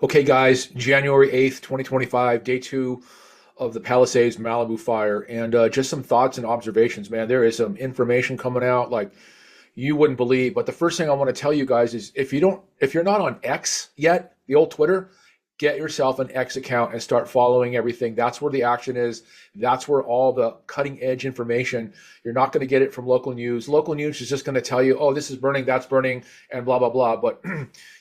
Okay, guys, January 8th, 2025, day two of the Palisades Malibu fire. And just some thoughts and observations, man. There is some information coming out like you wouldn't believe. But the first thing I want to tell you guys is if you're not on X yet, the old Twitter, get yourself an X account and start following everything. That's where the action is. That's where all the cutting edge information. You're not going to get it from local news. Local news is just going to tell you, oh, this is burning, that's burning, and blah blah blah. But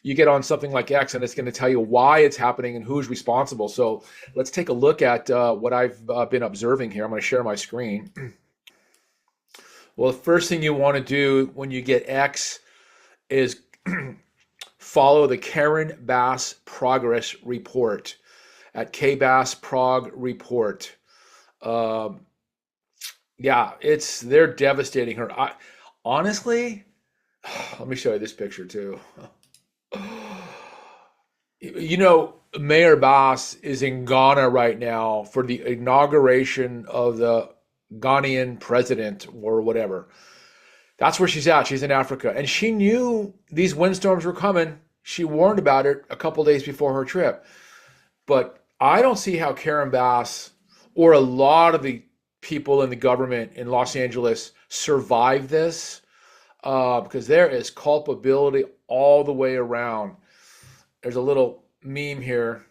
you get on something like X, and it's going to tell you why it's happening and who's responsible. So let's take a look at what I've been observing here. I'm going to share my screen. Well, the first thing you want to do when you get X is follow the Karen Bass Progress Report at KBass Prog Report. Yeah, they're devastating her. Honestly, let me show you this picture too. You know, Mayor Bass is in Ghana right now for the inauguration of the Ghanaian president or whatever. That's where she's at. She's in Africa. And she knew these windstorms were coming. She warned about it a couple days before her trip. But I don't see how Karen Bass or a lot of the people in the government in Los Angeles survive this because there is culpability all the way around. There's a little meme here.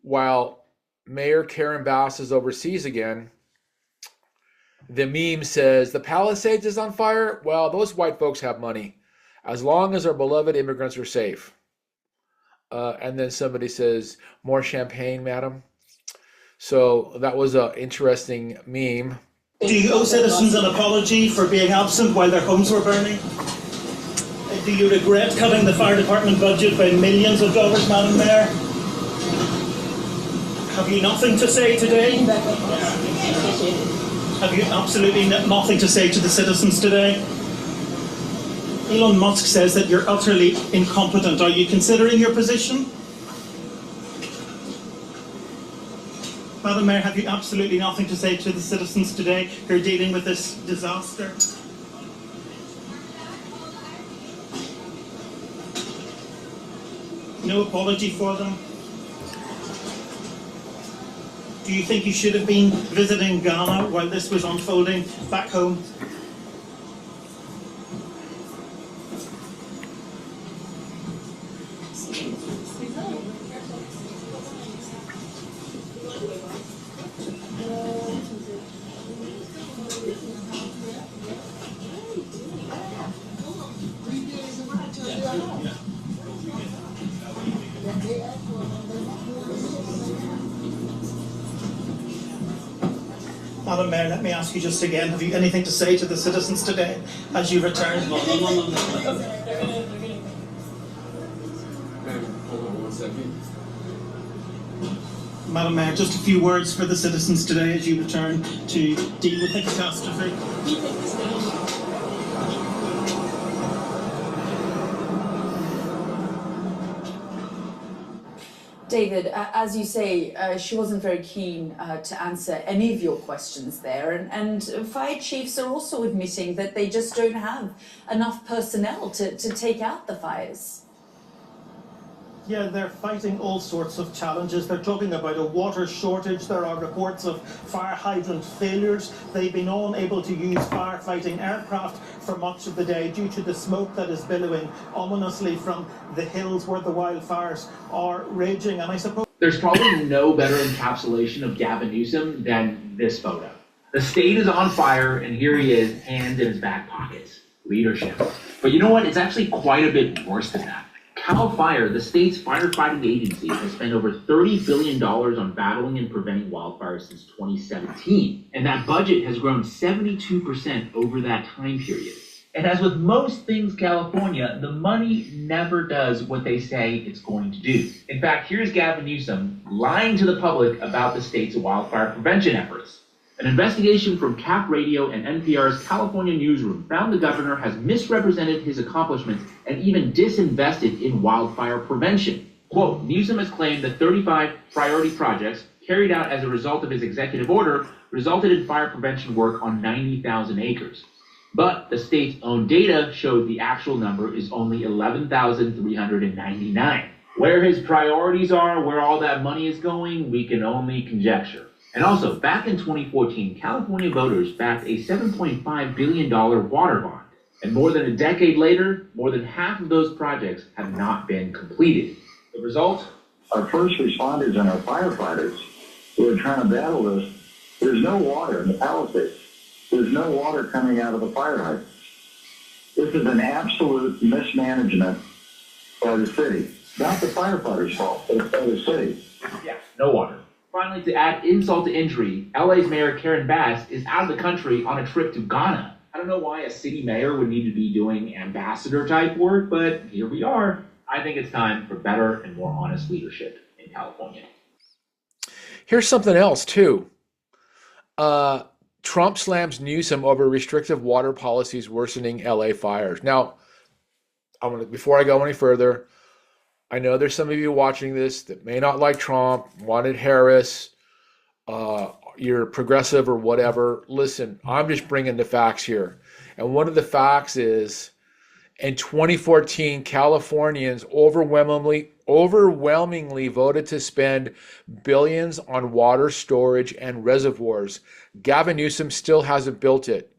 While Mayor Karen Bass is overseas again, the meme says, the Palisades is on fire? Well, those white folks have money. As long as our beloved immigrants are safe. And then somebody says, more champagne, madam. So that was an interesting meme. Do you owe citizens an apology for being absent while their homes were burning? Do you regret cutting the fire department budget by millions of dollars, Madam Mayor? Have you nothing to say today? Have you absolutely nothing to say to the citizens today? Elon Musk says that you're utterly incompetent. Are you considering your position? Madam Mayor, have you absolutely nothing to say to the citizens today who are dealing with this disaster? No apology for them? Do you think you should have been visiting Ghana while this was unfolding back home? Madam Mayor, let me ask you just again, have you anything to say to the citizens today as you return? Hold on 1 second. Madam Mayor, just a few words for the citizens today as you return to deal with the catastrophe. David, as you say, she wasn't very keen to answer any of your questions there. And fire chiefs are also admitting that they just don't have enough personnel to take out the fires. Yeah, they're fighting all sorts of challenges. They're talking about a water shortage. There are reports of fire hydrant failures. They've been unable to use firefighting aircraft for much of the day due to the smoke that is billowing ominously from the hills where the wildfires are raging. And I suppose there's probably no better encapsulation of Gavin Newsom than this photo. The state is on fire, and here he is, hands in his back pockets. Leadership. But you know what? It's actually quite a bit worse than that. CAL FIRE, the state's firefighting agency, has spent over $30 billion on battling and preventing wildfires since 2017. And that budget has grown 72% over that time period. And as with most things California, the money never does what they say it's going to do. In fact, here's Gavin Newsom lying to the public about the state's wildfire prevention efforts. An investigation from Cap Radio and NPR's California newsroom found the governor has misrepresented his accomplishments and even disinvested in wildfire prevention. Quote, Newsom has claimed that 35 priority projects carried out as a result of his executive order resulted in fire prevention work on 90,000 acres. But the state's own data showed the actual number is only 11,399. Where his priorities are, where all that money is going, we can only conjecture. And also, back in 2014, California voters backed a $7.5 billion water bond. And more than a decade later, more than half of those projects have not been completed. The result? Our first responders and our firefighters who are trying to battle this, there's no water in the Palisades. There's no water coming out of the fire hydrants. This is an absolute mismanagement by the city. Not the firefighters' fault, but it's by the city. Yeah, no water. Finally, to add insult to injury, LA's Mayor Karen Bass is out of the country on a trip to Ghana. I don't know why a city mayor would need to be doing ambassador type work, but here we are. I think it's time for better and more honest leadership in California. Here's something else too. Trump slams Newsom over restrictive water policies worsening LA fires. Now, before I go any further, I know there's some of you watching this that may not like Trump, wanted Harris, you're progressive or whatever. Listen, I'm just bringing the facts here. And one of the facts is in 2014, Californians overwhelmingly voted to spend billions on water storage and reservoirs. Gavin Newsom still hasn't built it.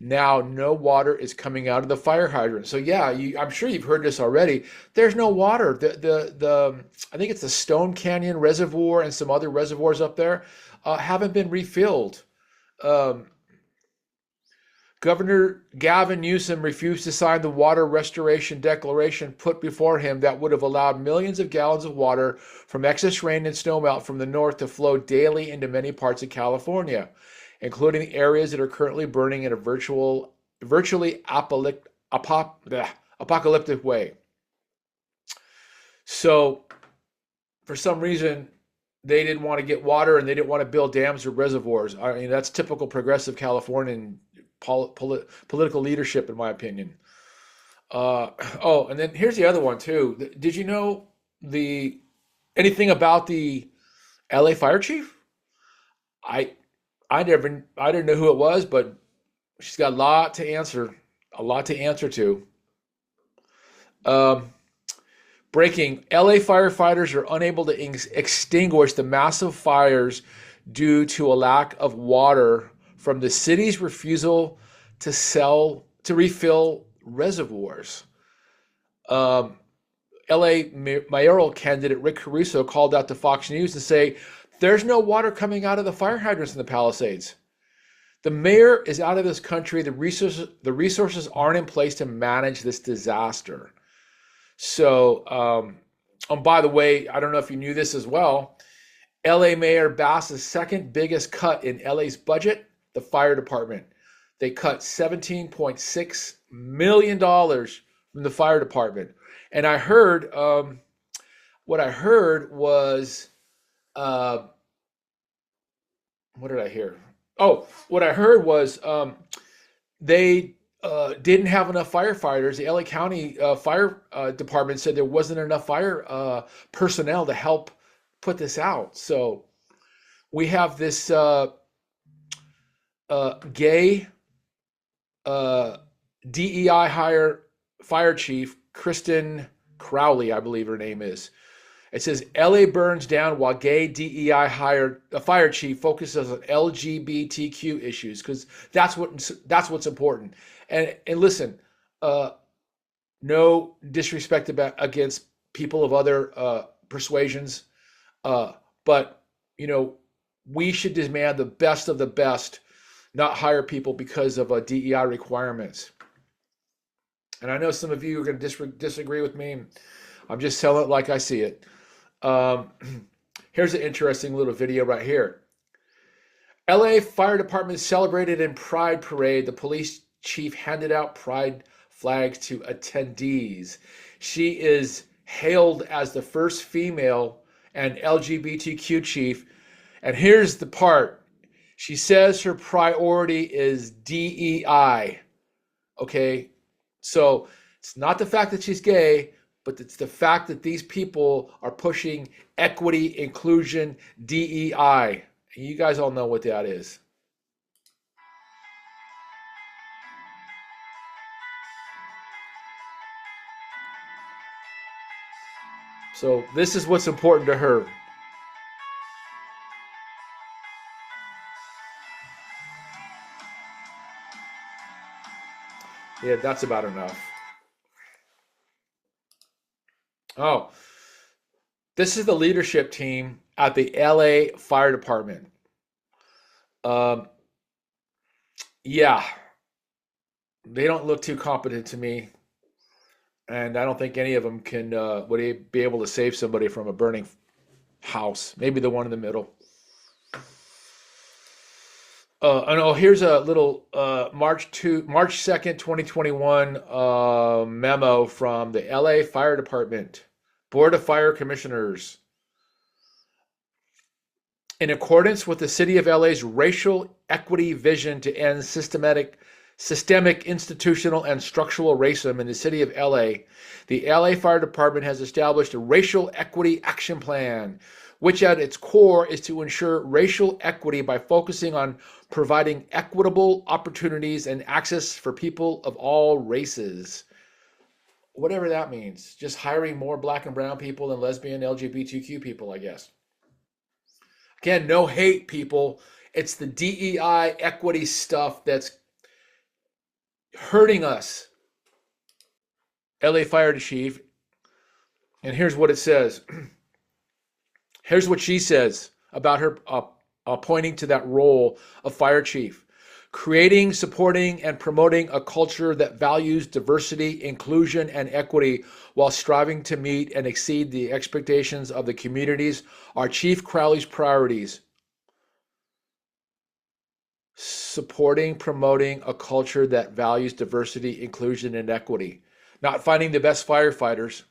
Now, no water is coming out of the fire hydrant. So yeah, I'm sure you've heard this already. There's no water. I think it's the Stone Canyon Reservoir and some other reservoirs up there haven't been refilled. Governor Gavin Newsom refused to sign the water restoration declaration put before him that would have allowed millions of gallons of water from excess rain and snowmelt from the north to flow daily into many parts of California, including areas that are currently burning in a virtually apocalyptic way. So, for some reason, they didn't want to get water and they didn't want to build dams or reservoirs. I mean, that's typical progressive Californian political leadership, in my opinion. And then here's the other one too. Did you know anything about the LA fire chief? I didn't know who it was, but she's got a lot to answer to. Breaking: LA firefighters are unable to extinguish the massive fires due to a lack of water from the city's refusal to refill reservoirs. LA mayoral candidate Rick Caruso called out to Fox News to say, there's no water coming out of the fire hydrants in the Palisades. The mayor is out of this country. The resources aren't in place to manage this disaster. So, by the way, I don't know if you knew this as well. LA Mayor Bass's second biggest cut in LA's budget, the fire department. They cut $17.6 million from the fire department. And I heard, what I heard was, what did I hear? Oh, what I heard was they didn't have enough firefighters. The LA County Fire Department said there wasn't enough fire personnel to help put this out. So we have this gay DEI fire chief, Kristen Crowley, I believe her name is. It says LA burns down while gay DEI fire chief focuses on LGBTQ issues, because that's what's important. And listen, no disrespect against people of other persuasions, but we should demand the best of the best, not hire people because of DEI requirements. And I know some of you are going to disagree with me. I'm just telling it like I see it. Here's an interesting little video right here. LA Fire Department celebrated in Pride Parade. The police chief handed out pride flags to attendees. She is hailed as the first female and LGBTQ chief. And here's the part. She says her priority is DEI. Okay? So it's not the fact that she's gay, but it's the fact that these people are pushing equity, inclusion, DEI. And you guys all know what that is. So this is what's important to her. Yeah, that's about enough. Oh, this is the leadership team at the LA Fire Department. Um, yeah, they don't look too competent to me, and I don't think any of them can would be able to save somebody from a burning house. Maybe the one in the middle. And oh, here's a little March 2nd, 2021 memo from the LA Fire Department, Board of Fire Commissioners. In accordance with the City of LA's racial equity vision to end systemic, institutional, and structural racism in the City of LA, the LA Fire Department has established a racial equity action plan, which at its core is to ensure racial equity by focusing on providing equitable opportunities and access for people of all races. Whatever that means. Just hiring more black and brown people and lesbian LGBTQ people, I guess. Again, no hate, people. It's the DEI equity stuff that's hurting us. LA Fire Chief. And here's what it says. Here's what she says about her pointing to that role of fire chief. Creating, supporting, and promoting a culture that values diversity, inclusion, and equity while striving to meet and exceed the expectations of the communities are Chief Crowley's priorities. Supporting, promoting a culture that values diversity, inclusion, and equity. Not finding the best firefighters.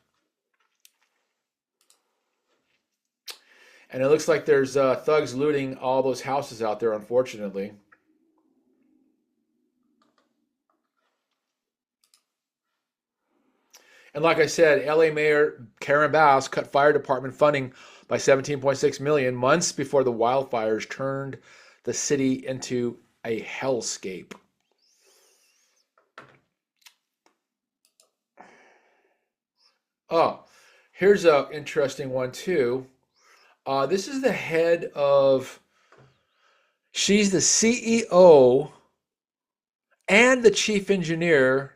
And it looks like there's thugs looting all those houses out there, unfortunately. And like I said, LA Mayor Karen Bass cut fire department funding by $17.6 million months before the wildfires turned the city into a hellscape. Oh, here's an interesting one too. This is the head of, she's the CEO and the chief engineer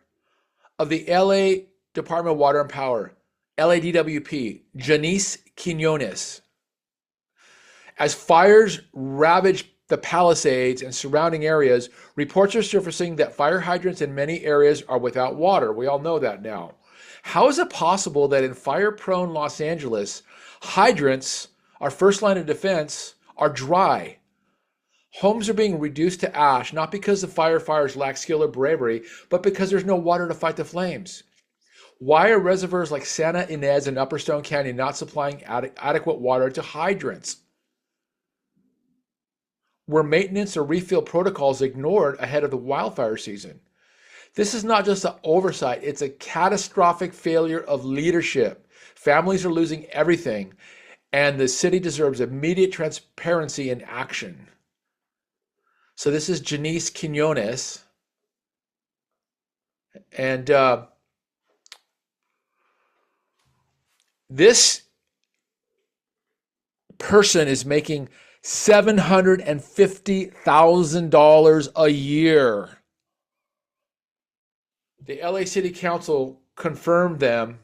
of the LA Department of Water and Power, LADWP, Janice Quinones. As fires ravage the Palisades and surrounding areas, reports are surfacing that fire hydrants in many areas are without water. We all know that now. How is it possible that in fire-prone Los Angeles, hydrants, our first line of defense, are dry? Homes are being reduced to ash, not because the firefighters lack skill or bravery, but because there's no water to fight the flames. Why are reservoirs like Santa Ynez and Upper Stone Canyon not supplying adequate water to hydrants? Were maintenance or refill protocols ignored ahead of the wildfire season? This is not just an oversight, it's a catastrophic failure of leadership. Families are losing everything, and the city deserves immediate transparency and action. So this is Janice Quinones. And this person is making $750,000 a year. The LA City Council confirmed them.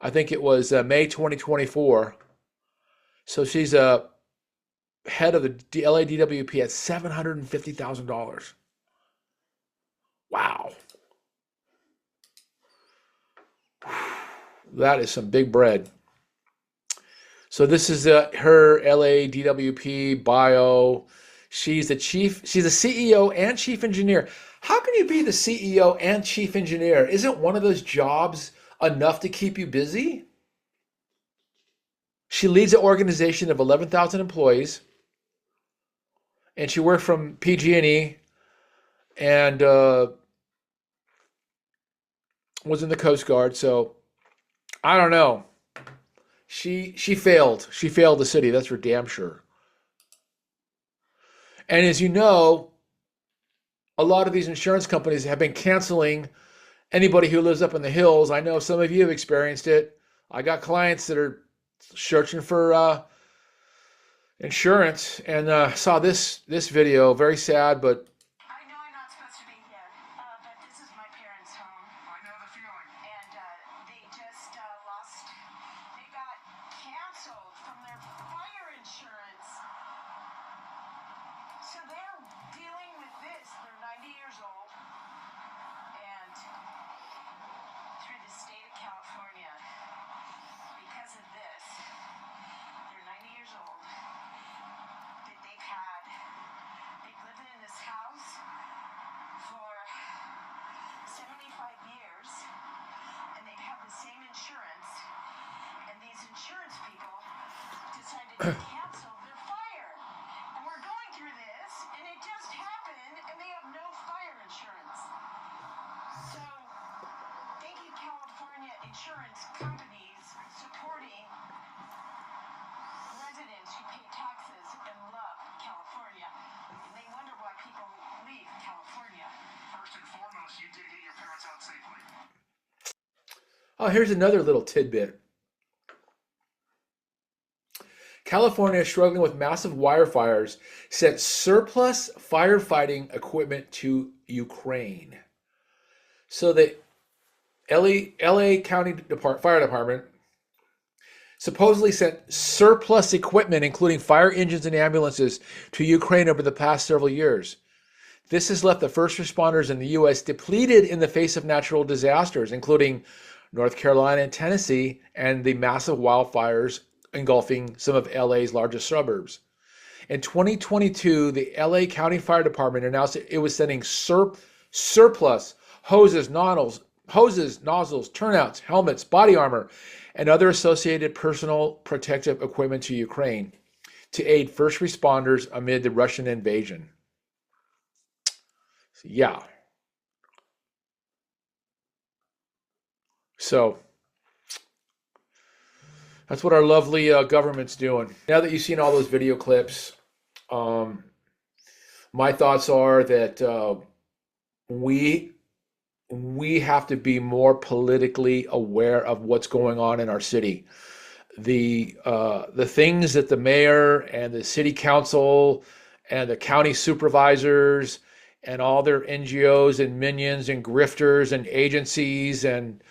I think it was May 2024. So she's a head of the LADWP at $750,000. Wow. That is some big bread. So this is her LADWP bio. She's the CEO and chief engineer. How can you be the CEO and chief engineer? Isn't one of those jobs enough to keep you busy? She leads an organization of 11,000 employees, and she worked from PG&E and was in the Coast Guard. So I don't know. She failed. She failed the city. That's for damn sure. And as you know, a lot of these insurance companies have been canceling anybody who lives up in the hills. I know some of you have experienced it. I got clients that are searching for insurance and saw this video. Very sad, but I know I'm not supposed to be here, but this is my parents' home. I know the feeling. And they just lost, they got canceled from their fire insurance. So they're dealing with this. They're 90 years old. And through the state of California, because of this, they're 90 years old. That they've lived in this house for 75 years, and they've had the same insurance, and these insurance people decided to cancel their fire. And we're going through this, and it just happened, and they have no fire insurance. So, thank you, California insurance companies, supporting residents who pay taxes and love California. And they wonder why people leave California. First and foremost, you did get your parents out safely. oh, here's another little tidbit. California is struggling with massive wildfires, sent surplus firefighting equipment to Ukraine. So the LA County Fire Department supposedly sent surplus equipment, including fire engines and ambulances, to Ukraine over the past several years. This has left the first responders in the U.S. depleted in the face of natural disasters, including North Carolina and Tennessee, and the massive wildfires engulfing some of LA's largest suburbs. In 2022, the LA County Fire Department announced it was sending surplus hoses, nozzles, turnouts, helmets, body armor, and other associated personal protective equipment to Ukraine to aid first responders amid the Russian invasion. So, yeah. So that's what our lovely government's doing. Now that you've seen all those video clips, my thoughts are that we have to be more politically aware of what's going on in our city. The things that the mayor and the city council and the county supervisors and all their NGOs and minions and grifters and agencies and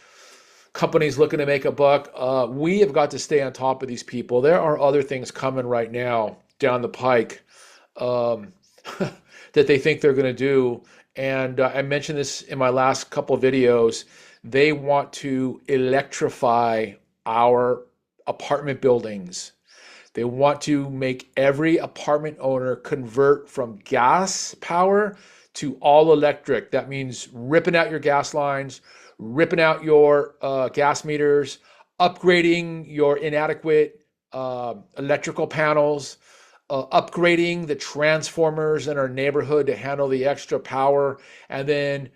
companies looking to make a buck, we have got to stay on top of these people. There are other things coming right now down the pike that they think they're going to do. And I mentioned this in my last couple of videos. They want to electrify our apartment buildings. They want to make every apartment owner convert from gas power to all electric. That means ripping out your gas lines, ripping out your gas meters, upgrading your inadequate electrical panels, upgrading the transformers in our neighborhood to handle the extra power, and then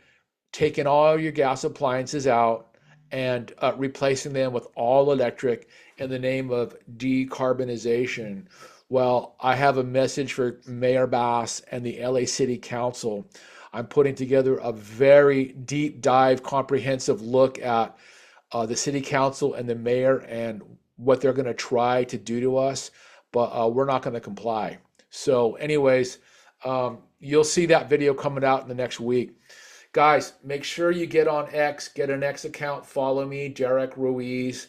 taking all your gas appliances out and replacing them with all electric in the name of decarbonization. Well, I have a message for Mayor Bass and the LA City Council. I'm putting together a very deep dive, comprehensive look at the City Council and the mayor and what they're going to try to do to us, but we're not going to comply. So anyways, you'll see that video coming out in the next week. Guys, make sure you get on X, get an X account, follow me, Derek Ruiz.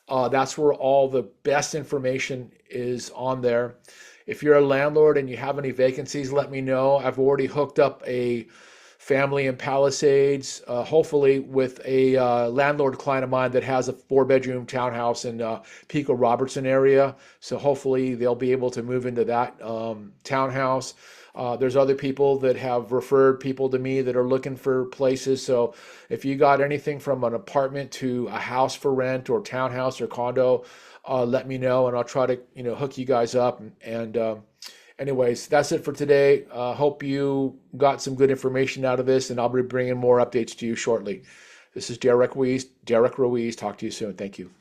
That's where all the best information is on there. If you're a landlord and you have any vacancies, let me know. I've already hooked up a family in Palisades, hopefully with a landlord client of mine that has a 4-bedroom townhouse in Pico Robertson area. So hopefully they'll be able to move into that townhouse. There's other people that have referred people to me that are looking for places. So if you got anything from an apartment to a house for rent or townhouse or condo, let me know and I'll try to hook you guys up. And anyways, that's it for today. Hope you got some good information out of this, and I'll be bringing more updates to you shortly. This is Derek Ruiz. Talk to you soon. Thank you.